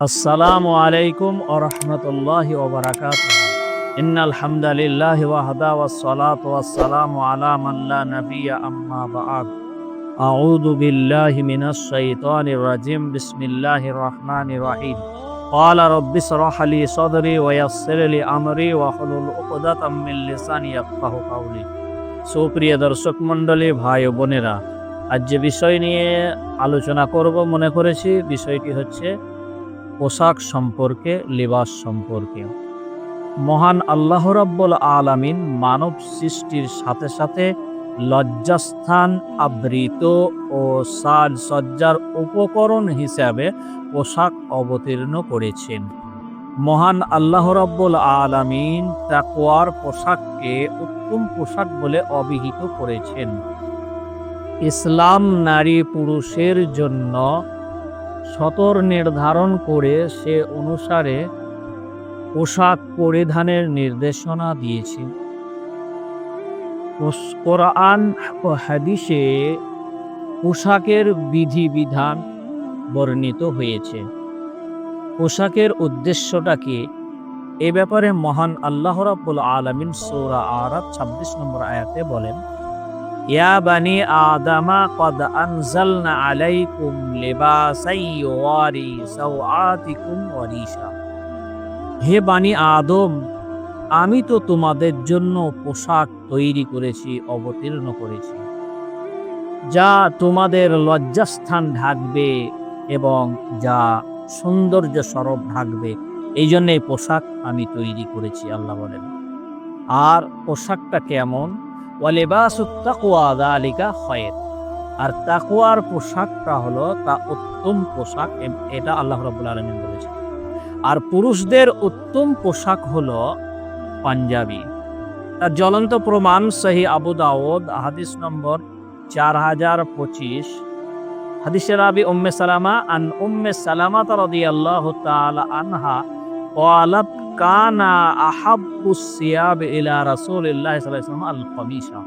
আসসালামু আলাইকুম ওয়া রাহমাতুল্লাহি ওয়া বারাকাতুহু। ইন্নাল হামদালিল্লাহি ওয়াহদা ওয়াস-সালাতু ওয়াস-সালামু আলা মান লা নাবিয়্যা আম্মা বা'দ। আউযু বিল্লাহি মিনাশ শাইতানির রাজিম। বিসমিল্লাহির রাহমানির রাহিম। ক্বালা রাব্বি ইশরাহ লি সাদরি ওয়া ইয়াসসির লি আমরি ওয়াহলুল উকদাতাম মিন লিসানি ইয়াফকাহু কাওলি। সুপ্রিয় দর্শক মণ্ডলী, ভাই ও বোনেরা, আজ যে বিষয় নিয়ে আলোচনা করব মনে করেছি, বিষয়টি হচ্ছে পোশাক সম্পর্কে, লিবাস সম্পর্কে। মহান আল্লাহ রাব্বুল আলামিন মানব সৃষ্টির সাথে সাথে লজ্জাস্থান, আবৃত ও সাজসজ্জার উপকরণ হিসাবে পোশাক অবতীর্ণ করেছেন। মহান আল্লাহ রাব্বুল আলামিন তাকওয়ার পোশাককে উত্তম পোশাক বলে অভিহিত করেছেন। ইসলাম নারী পুরুষের জন্য সতর নির্ধারণ করে সে অনুসারে পোশাক পরিধানের নির্দেশনা দিয়েছে। কোরআন ও হাদিসে পোশাকের বিধিবিধান বর্ণিত হয়েছে। পোশাকের উদ্দেশ্যটা কি, এ ব্যাপারে মহান আল্লাহ রাব্বুল আলামিন সূরা আরাফ ২৬ নম্বর আয়াতে বলেন, ইয়া বানি আদামা কদ আনজালনা আলাইকুম লিবাসাই ইউওয়ারি সাওআতিকুম ওয়া রিশা। হে বানি আদম, আমি তো তোমাদের জন্য পোশাক তৈরি করেছি, অবতীর্ণ করেছি, যা তোমাদের লজ্জাস্থান ঢাকবে এবং যা সৌন্দর্য স্বরূপ ঢাকবে। এই জন্য এই পোশাক আমি তৈরি করেছি, আল্লাহ বলেন। আর পোশাকটা কেমন? ওয়ালিবাসুত তাকওয়া যালিকা খায়র। আর তাকওয়ার পোশাকটা হলো তা উত্তম পোশাক, এটা আল্লাহ রাব্বুল আলামিন বলেছেন। আর পুরুষদের উত্তম পোশাক হলো পাঞ্জাবি। তার জ্বলন্ত প্রমাণ সহিহ আবু দাউদ হাদিস নম্বর 4025। হাদিসের রাবি উম্মে সালামা আন উম্মে সালামা রাদিয়াল্লাহু তাআলা আনহা ক্বালাত কানা আহাব্বুস সিয়াব ইলা রাসূলিল্লাহি সাল্লাল্লাহু আলাইহি ওয়াসাল্লাম আল কমিসা।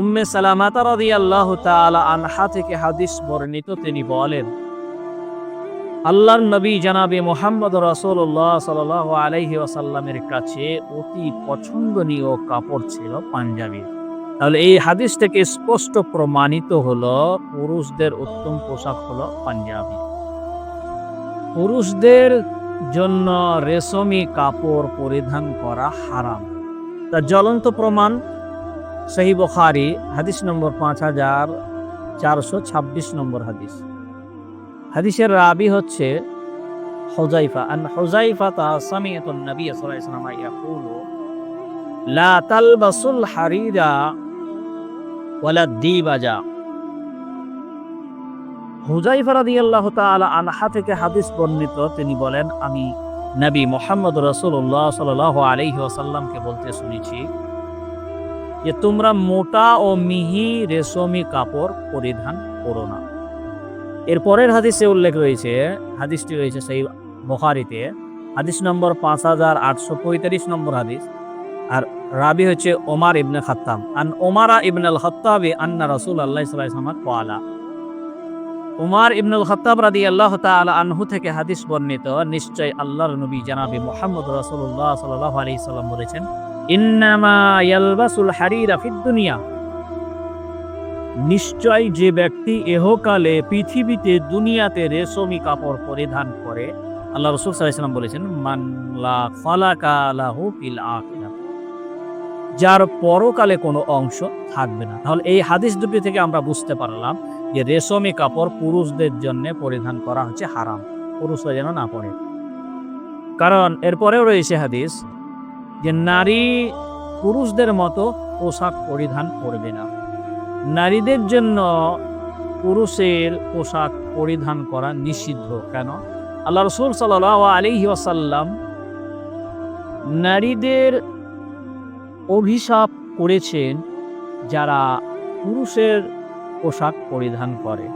উম্মে সালামা রাদিয়াল্লাহু তাআলা আনহা থেকে হাদিস বর্ণিত, তিনি বলেন, আল্লাহর নবী জনাবে মুহাম্মদ রাসূলুল্লাহ সাল্লাল্লাহু আলাইহি ওয়াসাল্লামের কাছে অতি পছন্দনীয় কাপড় ছিল পাঞ্জাবি। তাহলে এই হাদিস থেকে স্পষ্ট প্রমাণিত হলো পুরুষদের উত্তম পোশাক হলো পাঞ্জাবি। পুরুষদের জন্য রেশমি কাপড় পরিধান করা হারাম। তার জ্বলন্ত প্রমাণ সহিহ বুখারী হাদিস নম্বর 5426 নম্বর হাদিস। হাদিসের রাবি হচ্ছে হুযায়ফা। আন হুযায়ফা সামিআতুন নবী সাল্লাল্লাহু আলাইহি ওয়াসাল্লাম ইয়াকুলু লা তালবাসুল হারিরা ওয়ালা দিবাজা। হুযায়ফা রাদিয়াল্লাহু তাআলা আনহা থেকে হাদিস বর্ণিত, তিনি বলেন, আমি নবী মুহাম্মদ রাসূলুল্লাহ সাল্লাল্লাহু আলাইহি ওয়াসাল্লামকে বলতে শুনেছি যে তোমরা মোটা ও মিহি রেশমি কাপড় পরিধান করো না। এর পরের হাদিসে উল্লেখ রয়েছে, হাদিসটি রয়েছে সেই বুখারীতে, হাদিস নম্বর 5835 নম্বর হাদিস। আর রাবি হচ্ছে ওমর ইবনে খাত্তাব। আন ওমরা ইবনুল খাত্তাবি আন্না রাসূলুল্লাহ সাল্লাল্লাহু আলাইহি ওয়াসাল্লাম ক্বালা। ওমর ইবনুল খাত্তাব রাদিয়াল্লাহু তাআলা আনহু থেকে হাদিস বর্ণিত, নিশ্চয় আল্লাহর নবী জনাবে মুহাম্মদ রাসূলুল্লাহ সাল্লাল্লাহু আলাইহি ওয়াসাল্লাম বলেছেন, ইন্নামা ইয়ালবাসুল হারিরা ফিদ দুনিয়া। নিশ্চয় যে ব্যক্তি এহকালে পৃথিবীতে দুনিয়াতে রেশমি কাপড় পরিধান করে, আল্লাহ রাসূল সাল্লাল্লাহু আলাইহি ওয়াসাল্লাম বলেছেন, মান লা খালাকা লাহু ফিল আখিরাহ, যার পরকালে কোনো অংশ থাকবে না। তাহলে এই হাদিস দুটি থেকে আমরা বুঝতে পারলাম যে রেশমি কাপড় পুরুষদের জন্য পরিধান করা হচ্ছে হারাম, পুরুষরা যেন না পরে। কারণ এরপরেও রয়েছে হাদিস যে নারী পুরুষদের মতো পোশাক পরিধান করবে না। নারীদের জন্য পুরুষের পোশাক পরিধান করা নিষিদ্ধ। কেন? আল্লাহ রাসূল সাল্লাল্লাহু আলাইহি ওয়াসাল্লাম নারীদের অভিশাপ করেছেন যারা পুরুষের পোশাক পরিধান করে।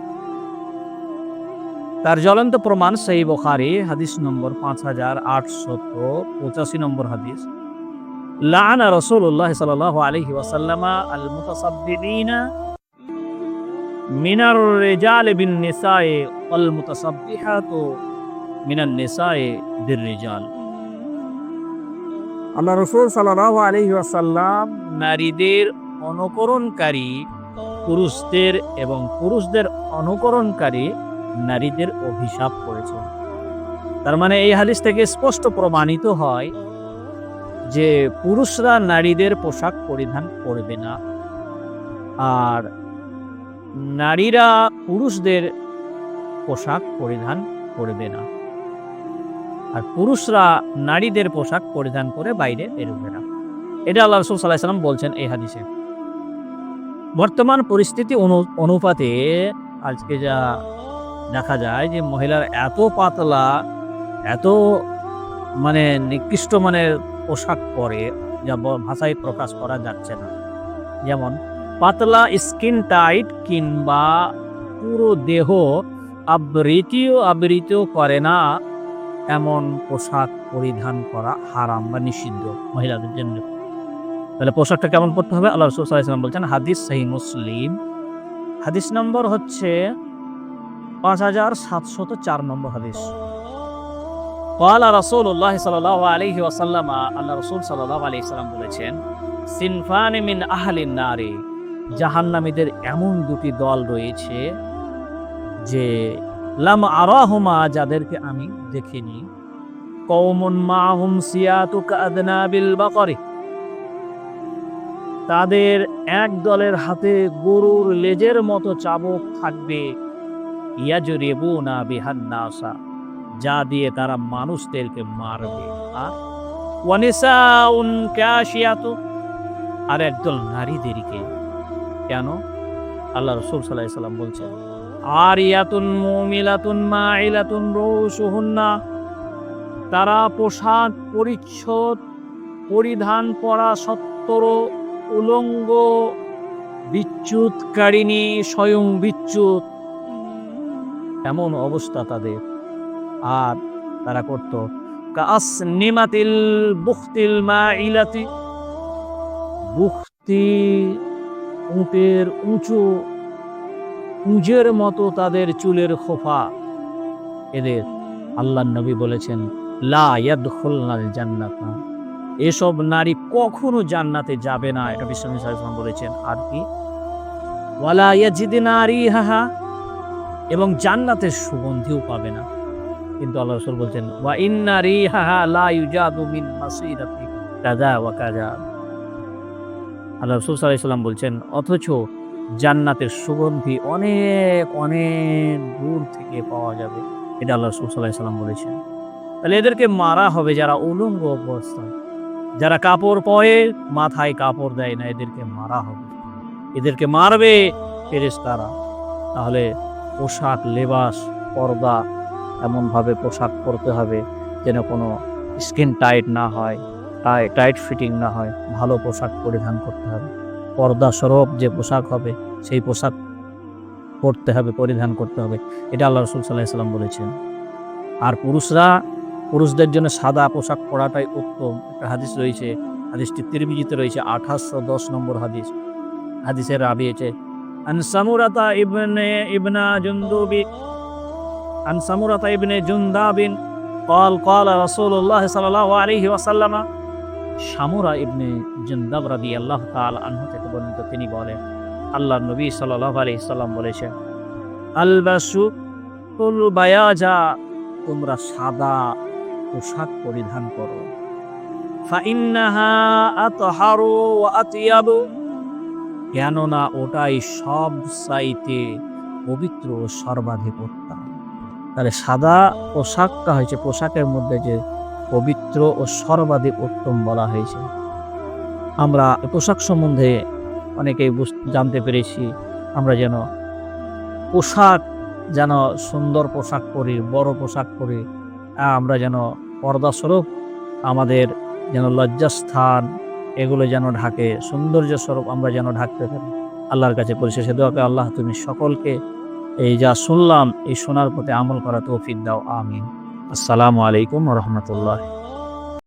তার জ্বলন্ত প্রমাণ সহিহ বুখারী হাদিস নম্বর 5885 নম্বর হাদিস। লাআনা রাসূলুল্লাহ সাল্লাল্লাহু আলাইহি ওয়াসাল্লাম আল মুতাসাব্বিবিনা মিনার রিজালি বিন নিসাই ওয়াল মুতাসাব্বিহাতু মিনান নিসায়ে বির-রিজাল। আল্লাহ রাসূল সাল্লাল্লাহু আলাইহি ওয়াসাল্লাম নারীদের অনুকরণকারী পুরুষদের এবং পুরুষদের অনুকরণকারী নারীদের অভিশাপ করেছেন। তার মানে এই হাদিস থেকে স্পষ্ট প্রমাণিত হয় যে পুরুষরা নারীদের পোশাক পরিধান করবে না, আর নারীরা পুরুষদের পোশাক পরিধান করবে না, আর পুরুষরা নারীদের পোশাক পরিধান করে বাইরে বেরোবে না। এটা আল্লাহ রাসূল সাল্লাল্লাহু আলাইহি ওয়াসাল্লাম বলছেন এই হাদিসে। বর্তমান পরিস্থিতি অনুপাতে আজকে যা দেখা যায় যে মহিলার এত পাতলা, এত মানে নিকৃষ্ট মানের পোশাক পরে, যা ভাষায় প্রকাশ করা যাচ্ছে না। যেমন পাতলা স্কিন টাইট কিংবা পুরো দেহ আবৃত করে না এমন পোশাক পরিধান করা হারাম বা নিষিদ্ধ মহিলাদের জন্য। তাহলে পোশাকটা কেমন পরতে হবে? আল্লাহ রাসূল সাল্লাল্লাহু আলাইহি ওয়াসাল্লাম বলছেন, হাদিস সহিহ মুসলিম, হাদিস নম্বর হচ্ছে 5704 নম্বর হাদিস। ক্বালা রাসূলুল্লাহ সাল্লাল্লাহু আলাইহি ওয়াসাল্লাম, আল্লাহ রাসূল সাল্লাল্লাহু আলাইহি ওয়াসাল্লাম বলেছেন, সিনফানি মিন আহলিন নারি, জাহান্নামীদের এমন দুটি দল রয়েছে যে লাম আরাহুমা, যাদেরকে আমি দেখিনি। কওমুন মাহুম সিয়াতু কাদনাবিল বাকরি, তাদের এক দলের হাতে গরুর লেজের মতো চাবুক থাকবে। ইয়াজরিবুনা বিহান নাসা, যা দিয়ে তারা মানুষদেরকে মারবে। আর ওয়ানিসাউন কাশিয়াতু, আর একদল নারীদেরকে। কেন? আল্লাহ রাসূল সাল্লাল্লাহু আলাইহি ওয়াসাল্লাম বলছেন, আরিয়াতুন মুমিলাতুন মাইলাতুন রুসুহুন্না, তারা পোশাক পরিচ্ছদ পরিধান করা সত্ত্বেও উলঙ্গ, বিচ্যুতকারিণী, স্বয়ং বিচ্যুত, এমন অবস্থা তাদের। আর তারা করত কাসনিমাতিল বুখতিল মাইলাতি, বুখতি উটের উঁচু পুঁজের মতো তাদের চুলের খোফা এদের। আল্লাহর নবী বলেছেন, লা ইয়াদখুলনাল জান্নাতা, এসব নারী কখনো জান্নাতে যাবে না। এটা বিশ্বনবী সাল্লাল্লাহু আলাইহি ওয়াসাল্লাম বলেছেন। আর কি? ওয়ালা ইয়াজিদনা রিহাহা, এবং জান্নাতের সুগন্ধিও পাবে না। কিন্তু আল্লাহ রাসূল বলছেন, ওয়া ইন্না রিহাহা লা ইউজাদু মিন মাসিরাতি কাযা ওয়া কাযা। আল্লাহ রাসূল সাল্লাল্লাহু আলাইহি ওয়াসাল্লাম বলছেন, অথচ জান্নাতের সুগন্ধি অনেক অনেক দূর থেকে পাওয়া যাবে। এটা আল্লাহ রাসূল সাল্লাল্লাহু আলাইহি ওয়াসাল্লাম বলেছেন। তাহলে এদেরকে মারা হবে যারা উলঙ্গ অবস্থায়, যারা কাপড় পরে মাথায় কাপড় দেয় না, এদেরকে মারা হবে। এদেরকে মারবে ফেরেশতারা। তাহলে পোশাক, লেবাস, পর্দা, এমনভাবে পোশাক পরতে হবে যেন কোনো স্কিন টাইট না হয়, টাইট ফিটিং না হয়। ভালো পোশাক পরিধান করতে হবে। পর্দা স্বরূপ যে পোশাক হবে সেই পোশাক পরতে হবে, পরিধান করতে হবে। এটা আল্লাহ রাসূল সাল্লাল্লাহু আলাইহি ওয়াসাল্লাম বলেছেন। আর পুরুষদের জন্য সাদা পোশাক পরাটাই উত্তম। একটা হাদিস রয়েছে, হাদিসটি তিরমিজিতে রয়েছে, 2810 নম্বর হাদিস। হাদিসের রাবি হচ্ছে আন সামুরাতা ইবনে জুনদাবিন قال قال رسول الله صلى الله عليه وسلم, সামুরা ইবনে জুনদাব রাদিয়াল্লাহু তাআলা আনহু থেকে বর্ণিত, তিনি বলেন, আল্লাহর নবী সাল্লাল্লাহু আলাইহি সাল্লাম বলেছেন, আলবাসু কুল বায়াজা, তোমরা সাদা পোশাক পরিধান করো। ফাইন্নাহা আতহারু ওয়া আতিয়াবু, কেননা ওটাই সব চাইতে পবিত্র ও সর্বাধিক উত্তম। তাহলে সাদা পোশাকটা হয়েছে পোশাকের মধ্যে যে পবিত্র ও সর্বাধিক উত্তম বলা হয়েছে। আমরা পোশাক সম্বন্ধে অনেকেই জানতে পেরেছি। আমরা যেন পোশাক, যেন সুন্দর পোশাক পরি, বড় পোশাক পরি, আমরা যেন পর্দাস্বরূপ আমাদের যেন লজ্জাস্থান এগুলো যেন ঢাকে, সৌন্দর্য স্বরূপ আমরা যেন ঢাকতে পারি। আল্লাহর কাছে পরিশেষে দোয়া করি, আল্লাহ তুমি সকলকে এই যা শুনলাম এই শোনার প্রতি আমল করা তৌফিক দাও, আমিন। আসসালামু আলাইকুম ওয়া রাহমাতুল্লাহ।